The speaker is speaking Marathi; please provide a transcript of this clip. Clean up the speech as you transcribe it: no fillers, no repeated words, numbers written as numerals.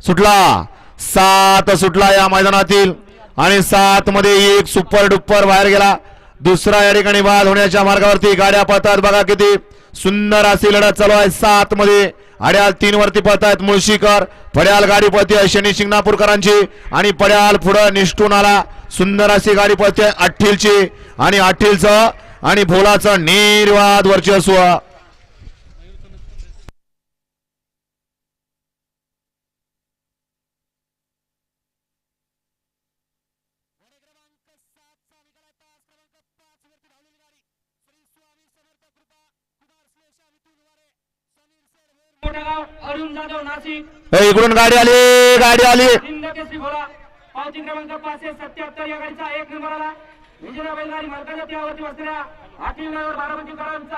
सुटला 7 सुटला या मैदानातील आणि 7 मध्ये एक सुपर डुपर बाहेर गेला. दुसरा या ठिकाणी बाद होण्याच्या मार्गावरती गाड्या पळतात. बघा किती सुंदर अशी लढत चालू आहे. 7 मध्ये अड्याल 3 वरती पळतायत मुळशीकर. पड्याल गाडी पळते शनी शिंगणापूरकरांची आणि पड्याल पुढे निष्ठून आला. सुंदर अशी गाडी पळते अठ्ठीलची आणि अठ्ठीलचं आणि भोलाचं निर्वाद वर्चस्व. इकडून गाडी आली गाडी आली. पावती क्रमांक 577 या गाडीचा 1 नंबर आला. विजय बैलगाडी मालकाच्या त्यावरती बसलेल्या 8 बारामतीकरांचा